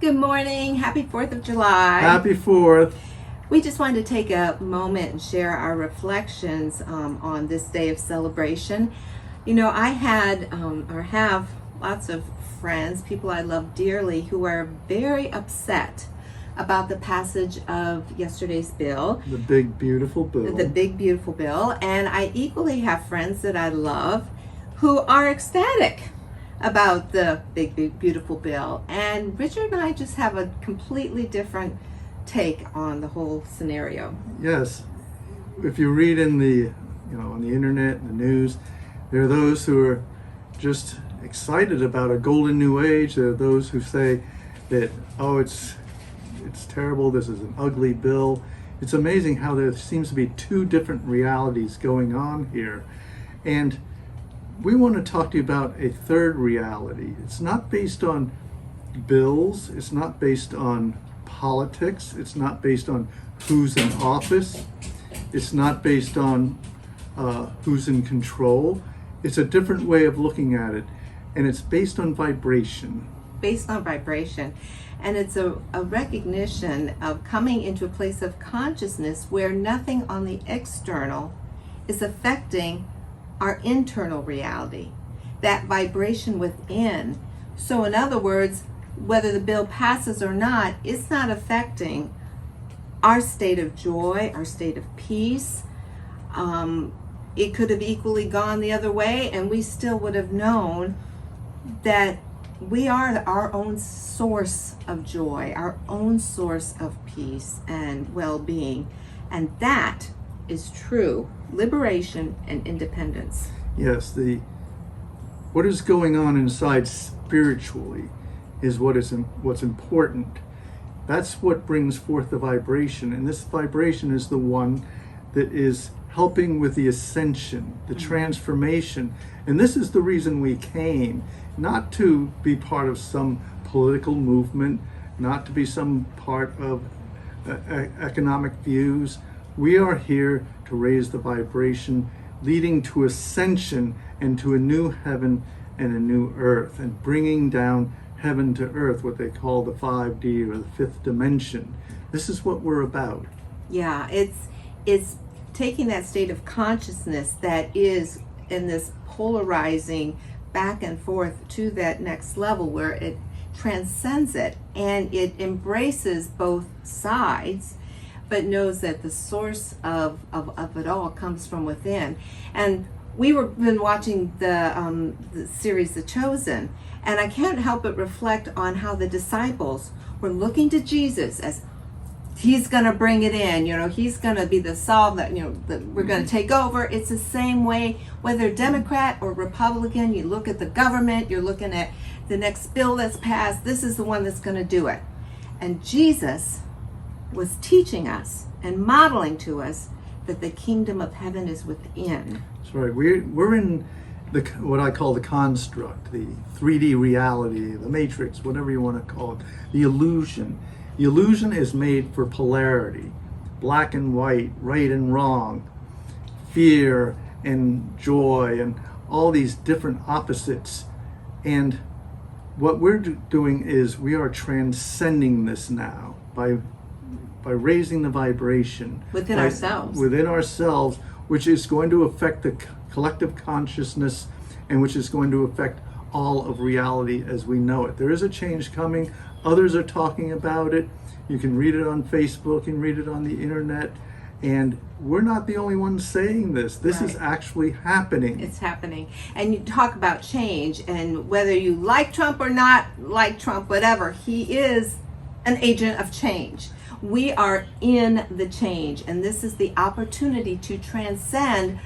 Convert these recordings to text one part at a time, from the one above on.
Good morning. Happy 4th of July. Happy 4th. We just wanted to take a moment and share our reflections on this day of celebration. You know, I had or have lots of friends, people I love dearly, who are very upset about the passage of yesterday's bill. The big, beautiful bill. The big, beautiful bill. And I equally have friends that I love who are ecstatic about the big, beautiful bill. And Richard and I just have a completely different take on the whole scenario. Yes. If you read in on the internet and the news, there are those who are just excited about a golden new age. There are those who say that, oh, it's terrible, this is an ugly bill. It's amazing how there seems to be two different realities going on here. And we want to talk to you about a third reality. It's not based on bills, it's not based on politics, it's not based on who's in office, it's not based on who's in control. It's a different way of looking at it, and it's based on vibration. Based on vibration. And it's a recognition of coming into a place of consciousness where nothing on the external is affecting our internal reality, that vibration within. So in other words, whether the bill passes or not, it's not affecting our state of joy, our state of peace. It could have equally gone the other way, and we still would have known that we are our own source of joy, our own source of peace and well-being. And that is true liberation and independence. Yes, what is going on inside spiritually is what's important. That's what brings forth the vibration, and this vibration is the one that is helping with the ascension, the transformation. And this is the reason we came, not to be part of some political movement, not to be some part of economic views. We are here to raise the vibration, leading to ascension and to a new heaven and a new earth, and bringing down heaven to earth, what they call the 5D or the fifth dimension. This is what we're about. Yeah, it's taking that state of consciousness that is in this polarizing back and forth to that next level where it transcends it and it embraces both sides, but knows that the source of it all comes from within. And been watching the series The Chosen, and I can't help but reflect on how the disciples were looking to Jesus as he's going to bring it in, he's going to be the solve that, that we're going to take over. It's the same way, whether Democrat or Republican, you look at the government, you're looking at the next bill that's passed, this is the one that's going to do it. And Jesus was teaching us and modeling to us that the kingdom of heaven is within. That's right. We're in what I call the construct, the 3D reality, the matrix, whatever you want to call it, the illusion. The illusion is made for polarity, black and white, right and wrong, fear and joy, and all these different opposites. And what we're doing is we are transcending this now by raising the vibration within ourselves, which is going to affect the collective consciousness and which is going to affect all of reality as we know it. There is a change coming. Others are talking about it. You can read it on Facebook, you can read it on the internet, and we're not the only ones saying this. This is actually happening. It's happening. And you talk about change, and whether you like Trump or not like Trump, whatever, he is an agent of change. We are in the change, and this is the opportunity to transcend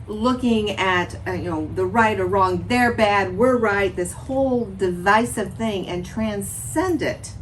looking at the right or wrong, they're bad, we're right, this whole divisive thing, and transcend it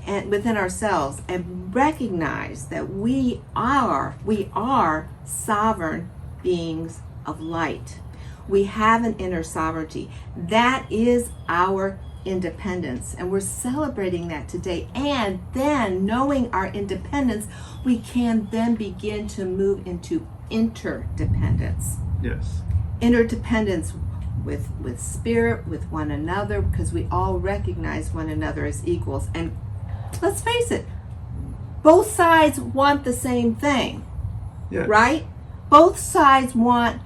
and within ourselves and recognize that we are sovereign beings of light. We have an inner sovereignty. That is our independence, and we're celebrating that today. And then, knowing our independence, we can then begin to move into interdependence. Yes. Interdependence with spirit, with one another, because we all recognize one another as equals. And let's face it, both sides want the same thing, Yes. right? Both sides want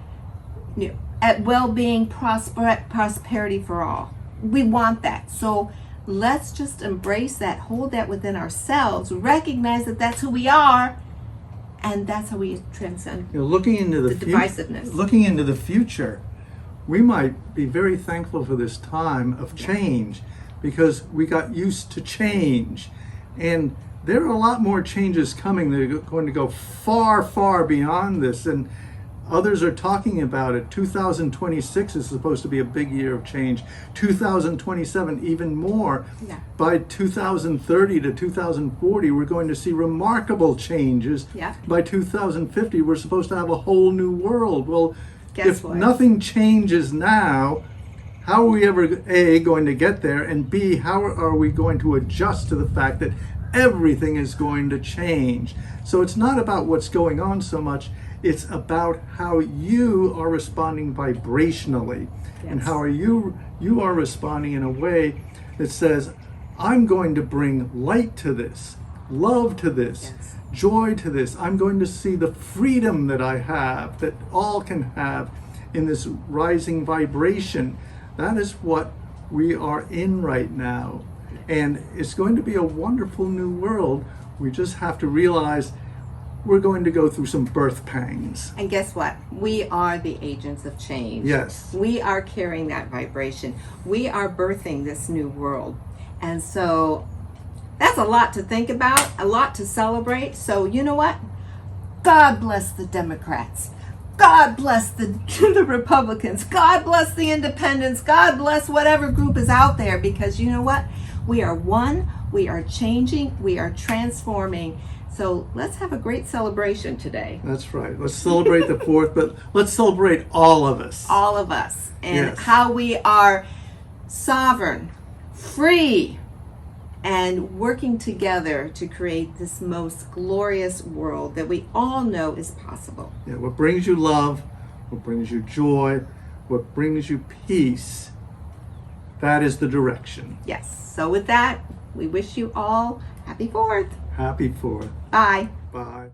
at well-being, prosperity for all. We want that. So let's just embrace that, hold that within ourselves, recognize that that's who we are, and that's how we transcend Looking into the divisiveness. looking into the future, we might be very thankful for this time of change, because we got used to change, and there are a lot more changes coming that are going to go far, far beyond this, and others are talking about it. 2026 is supposed to be a big year of change. 2027 even more. Yeah. By 2030 to 2040, we're going to see remarkable changes. Yeah. By 2050, we're supposed to have a whole new world. Well, Guess if what? nothing changes now, how are we ever, A, going to get there, and B, how are we going to adjust to the fact that everything is going to change? So it's not about what's going on so much, it's about how you are responding vibrationally, and Yes. how are you are responding in a way that says, I'm going to bring light to this, love to this, Yes. joy to this. I'm going to see the freedom that I have, that all can have in this rising vibration. That is what we are in right now. And it's going to be a wonderful new world. We just have to realize we're going to go through some birth pangs. And guess what? We are the agents of change. Yes. We are carrying that vibration. We are birthing this new world. And so that's a lot to think about, a lot to celebrate. So you know what? God bless the Democrats. God bless the Republicans. God bless the independents. God bless whatever group is out there, because you know what? We are one, we are changing, we are transforming. So let's have a great celebration today. That's right. Let's celebrate the 4th, but let's celebrate all of us. All of us, and Yes. how we are sovereign, free, and working together to create this most glorious world that we all know is possible. Yeah, what brings you love, what brings you joy, what brings you peace, that is the direction. Yes. So with that, we wish you all happy 4th. Happy 4th. Bye. Bye.